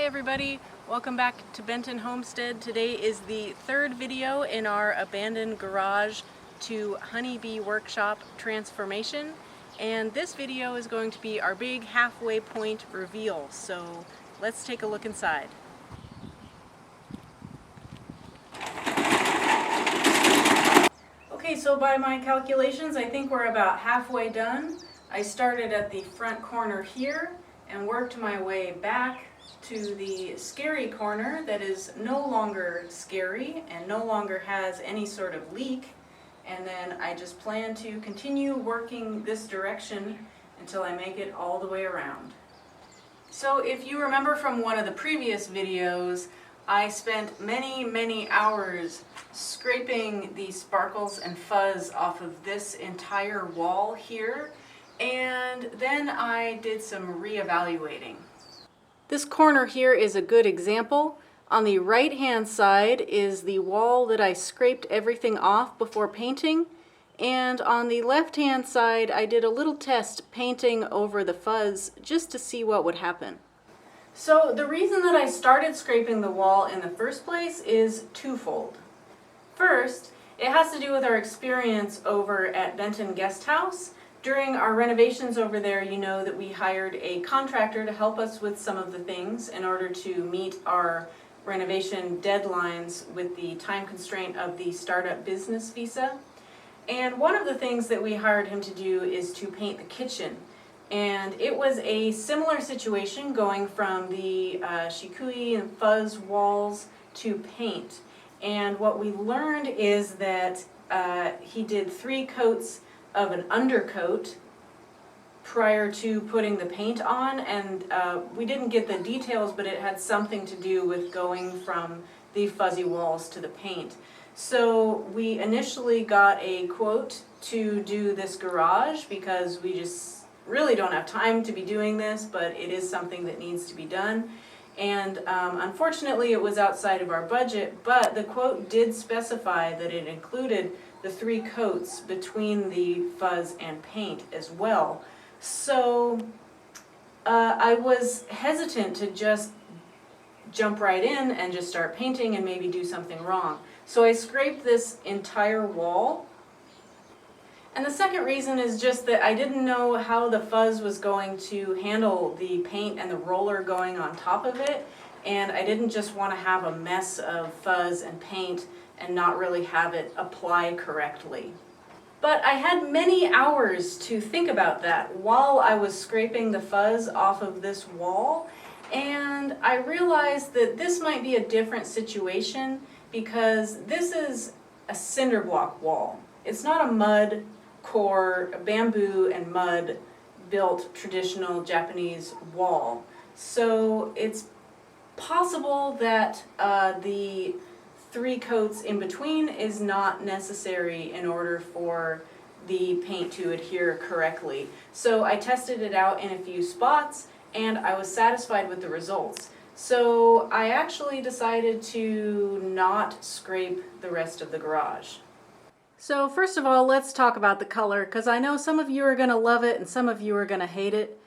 everybody, welcome back to Benton Homestead. Today is the third video in our abandoned garage to honeybee workshop transformation, and this video is going to be our big halfway point reveal, so let's take a look inside. Okay, so by my calculations I think we're about halfway done. I started at the front corner here and worked my way back to the scary corner that is no longer scary and no longer has any sort of leak, and then I just plan to continue working this direction until I make it all the way around. So if you remember from one of the previous videos, I spent many hours scraping the sparkles and fuzz off of this entire wall here, and then I did some reevaluating. This corner here is a good example. On the right hand side is the wall that I scraped everything off before painting, and on the left hand side I did a little test painting over the fuzz just to see what would happen. So the reason that I started scraping the wall in the first place is twofold. First, it has to do with our experience over at Benton Guest House. During our renovations over there, you know that we hired a contractor to help us with some of the things in order to meet our renovation deadlines with the time constraint of the startup business visa. And one of the things that we hired him to do is to paint the kitchen. And it was a similar situation going from the shikui and fuzz walls to paint. And what we learned is that he did 3 coats of an undercoat prior to putting the paint on, and we didn't get the details, but it had something to do with going from the fuzzy walls to the paint. So we initially got a quote to do this garage because we just really don't have time to be doing this, but it is something that needs to be done. And unfortunately it was outside of our budget, but the quote did specify that it included the 3 coats between the fuzz and paint as well. So I was hesitant to just jump right in and just start painting and maybe do something wrong. So I scraped this entire wall. And the second reason is just that I didn't know how the fuzz was going to handle the paint and the roller going on top of it, and I didn't just want to have a mess of fuzz and paint and not really have it apply correctly. But I had many hours to think about that while I was scraping the fuzz off of this wall, and I realized that this might be a different situation because this is a cinder block wall. It's not a mud core, bamboo and mud built traditional Japanese wall. So it's possible that the 3 coats in between is not necessary in order for the paint to adhere correctly. So I tested it out in a few spots and I was satisfied with the results. So I actually decided to not scrape the rest of the garage. So first of all, let's talk about the color, because I know some of you are going to love it and some of you are going to hate it.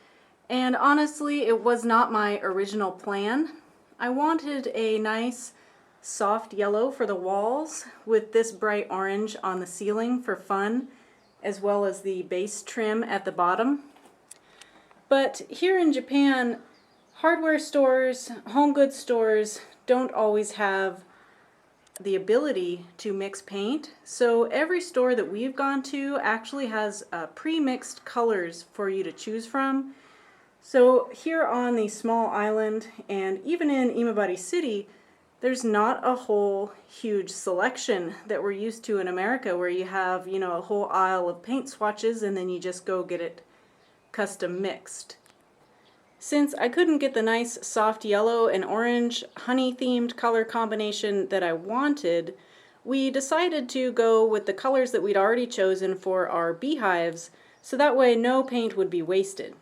And honestly, it was not my original plan. I wanted a nice soft yellow for the walls with this bright orange on the ceiling for fun, as well as the base trim at the bottom. But here in Japan, hardware stores, home goods stores don't always have the ability to mix paint. So every store that we've gone to actually has pre-mixed colors for you to choose from. So here on the small island and even in Imabari City, there's not a whole huge selection that we're used to in America where you have, you know, a whole aisle of paint swatches and then you just go get it custom mixed. Since I couldn't get the nice soft yellow and orange honey themed color combination that I wanted, we decided to go with the colors that we'd already chosen for our beehives, so that way no paint would be wasted.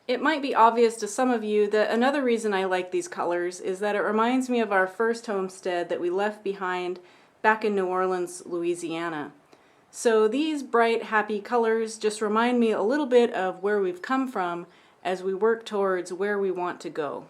It might be obvious to some of you that another reason I like these colors is that it reminds me of our first homestead that we left behind back in New Orleans, Louisiana. So these bright, happy colors just remind me a little bit of where we've come from as we work towards where we want to go.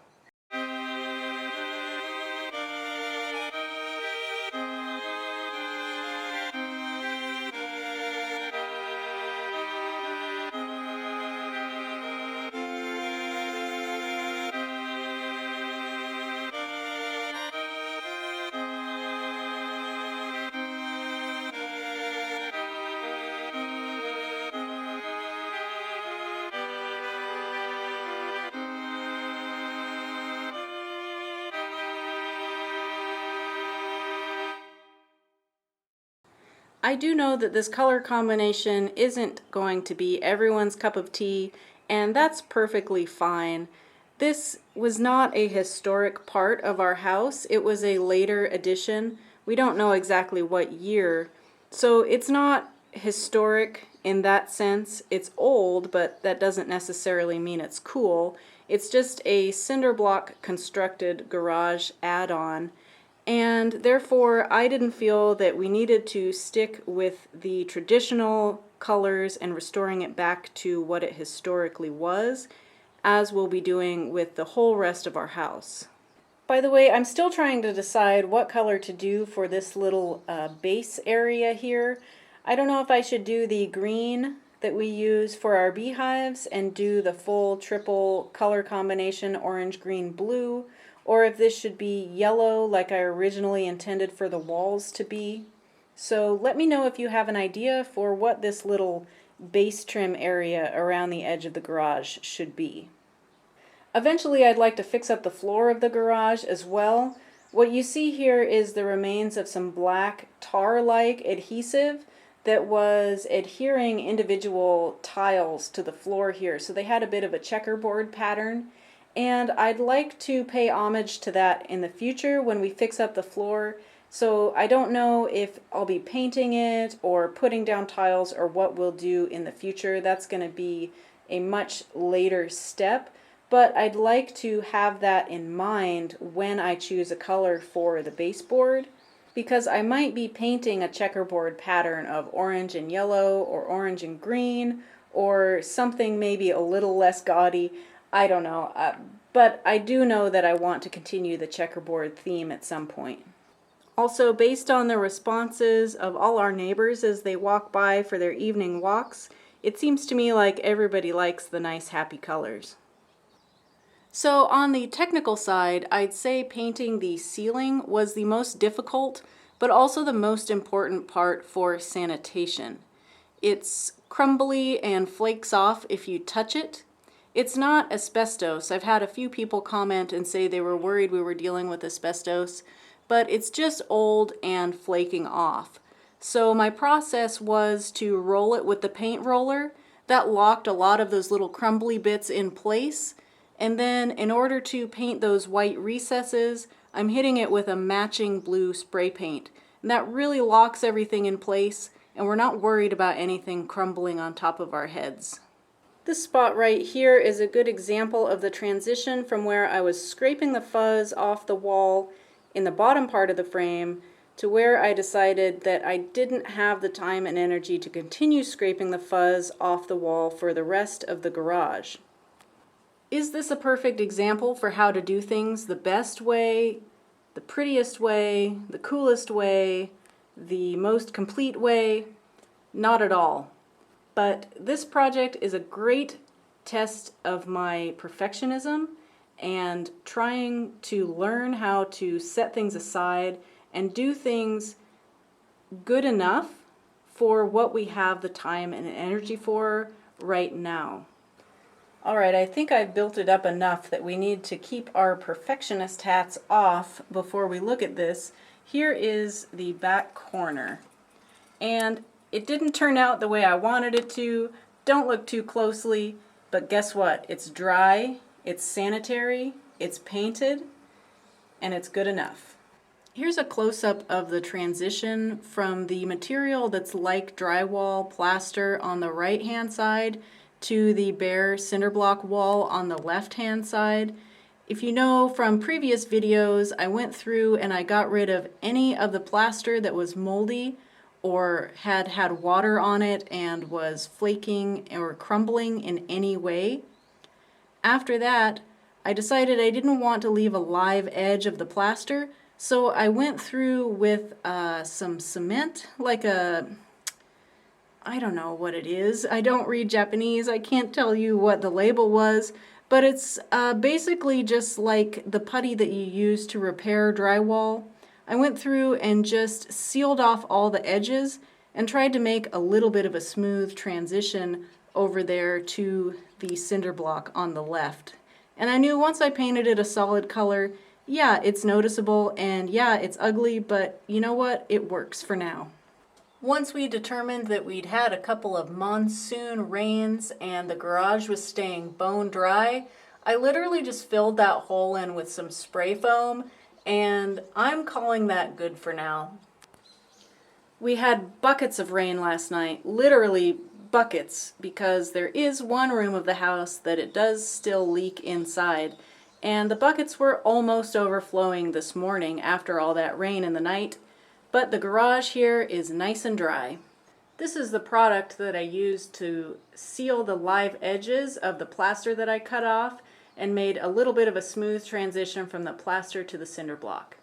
I do know that this color combination isn't going to be everyone's cup of tea, and that's perfectly fine. This was not a historic part of our house. It was a later addition. We don't know exactly what year, so it's not historic in that sense. It's old, but that doesn't necessarily mean it's cool. It's just a cinder block constructed garage add-on. And therefore, I didn't feel that we needed to stick with the traditional colors and restoring it back to what it historically was, as we'll be doing with the whole rest of our house. By the way, I'm still trying to decide what color to do for this little base area here. I don't know if I should do the green that we use for our beehives and do the full triple color combination orange, green, blue, or if this should be yellow like I originally intended for the walls to be. So let me know if you have an idea for what this little base trim area around the edge of the garage should be. Eventually I'd like to fix up the floor of the garage as well. What you see here is the remains of some black tar-like adhesive that was adhering individual tiles to the floor here. So they had a bit of a checkerboard pattern. And I'd like to pay homage to that in the future when we fix up the floor. So I don't know if I'll be painting it or putting down tiles or what we'll do in the future. That's going to be a much later step. But I'd like to have that in mind when I choose a color for the baseboard, because I might be painting a checkerboard pattern of orange and yellow or orange and green or something maybe a little less gaudy. I don't know, but I do know that I want to continue the checkerboard theme at some point. Also, based on the responses of all our neighbors as they walk by for their evening walks, it seems to me like everybody likes the nice happy colors. So on the technical side, I'd say painting the ceiling was the most difficult, but also the most important part for sanitation. It's crumbly and flakes off if you touch it. It's not asbestos. I've had a few people comment and say they were worried we were dealing with asbestos, but it's just old and flaking off. So my process was to roll it with the paint roller. That locked a lot of those little crumbly bits in place. And then in order to paint those white recesses, I'm hitting it with a matching blue spray paint. And that really locks everything in place, and we're not worried about anything crumbling on top of our heads. This spot right here is a good example of the transition from where I was scraping the fuzz off the wall in the bottom part of the frame to where I decided that I didn't have the time and energy to continue scraping the fuzz off the wall for the rest of the garage. Is this a perfect example for how to do things the best way, the prettiest way, the coolest way, the most complete way? Not at all. But this project is a great test of my perfectionism and trying to learn how to set things aside and do things good enough for what we have the time and energy for right now. Alright, I think I've built it up enough that we need to keep our perfectionist hats off before we look at this. Here is the back corner. And it didn't turn out the way I wanted it to. Don't look too closely, but guess what? It's dry, it's sanitary, it's painted, and it's good enough. Here's a close-up of the transition from the material that's like drywall plaster on the right-hand side to the bare cinder block wall on the left-hand side. If you know from previous videos, I went through and I got rid of any of the plaster that was moldy or had water on it and was flaking or crumbling in any way. After that, I decided I didn't want to leave a live edge of the plaster, so I went through with some cement, like I don't know what it is. I don't read Japanese. I can't tell you what the label was, but it's basically just like the putty that you use to repair drywall. I went through and just sealed off all the edges and tried to make a little bit of a smooth transition over there to the cinder block on the left. And I knew once I painted it a solid color, yeah, it's noticeable and yeah, it's ugly, but you know what? It works for now. Once we determined that we'd had a couple of monsoon rains and the garage was staying bone dry, I literally just filled that hole in with some spray foam, and I'm calling that good for now. We had buckets of rain last night, literally buckets, because there is one room of the house that it does still leak inside, and the buckets were almost overflowing this morning after all that rain in the night. But the garage here is nice and dry. This is the product that I used to seal the live edges of the plaster that I cut off and made a little bit of a smooth transition from the plaster to the cinder block.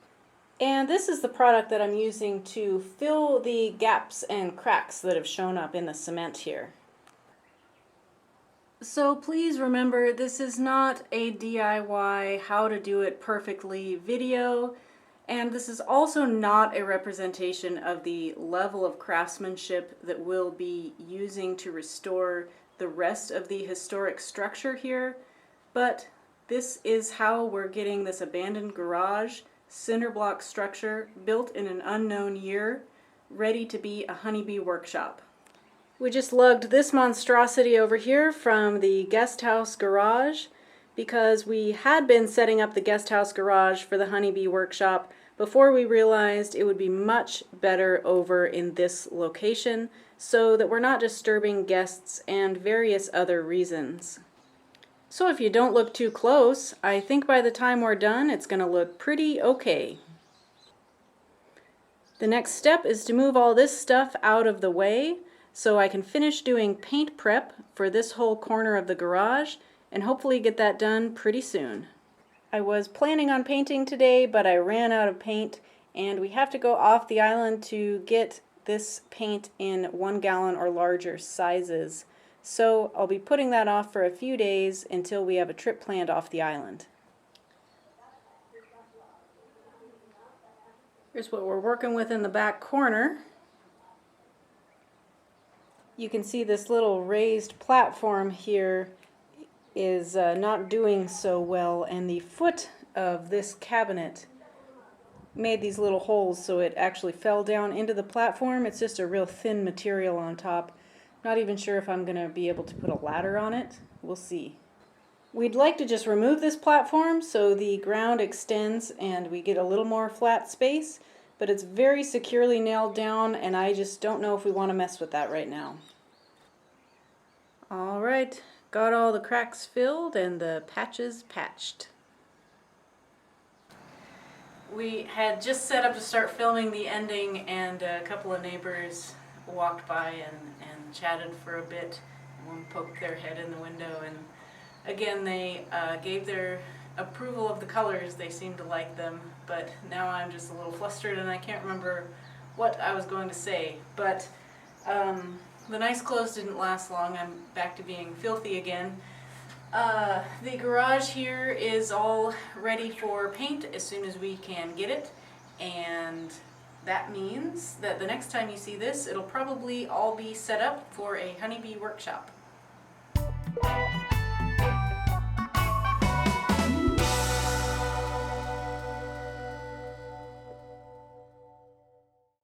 And this is the product that I'm using to fill the gaps and cracks that have shown up in the cement here. So please remember, this is not a DIY how to do it perfectly video. And this is also not a representation of the level of craftsmanship that we'll be using to restore the rest of the historic structure here, but this is how we're getting this abandoned garage cinder block structure built in an unknown year, ready to be a honeybee workshop. We just lugged this monstrosity over here from the guest house garage because we had been setting up the guest house garage for the honeybee workshop before we realized it would be much better over in this location so that we're not disturbing guests and various other reasons. So if you don't look too close, I think by the time we're done it's going to look pretty okay. The next step is to move all this stuff out of the way so I can finish doing paint prep for this whole corner of the garage and hopefully get that done pretty soon. I was planning on painting today, but I ran out of paint, and we have to go off the island to get this paint in 1 gallon or larger sizes. So I'll be putting that off for a few days until we have a trip planned off the island. Here's what we're working with in the back corner. You can see this little raised platform here is not doing so well, and the foot of this cabinet made these little holes so it actually fell down into the platform. It's just a real thin material on top. Not even sure if I'm going to be able to put a ladder on it. We'll see. We'd like to just remove this platform so the ground extends and we get a little more flat space, but it's very securely nailed down and I just don't know if we want to mess with that right now. Alright. Got all the cracks filled and the patches patched. We had just set up to start filming the ending, and a couple of neighbors walked by and chatted for a bit. One poked their head in the window, and again they gave their approval of the colors. They seemed to like them, but now I'm just a little flustered and I can't remember what I was going to say. But the nice clothes didn't last long. I'm back to being filthy again. The garage here is all ready for paint as soon as we can get it, and that means that the next time you see this, it'll probably all be set up for a honeybee workshop.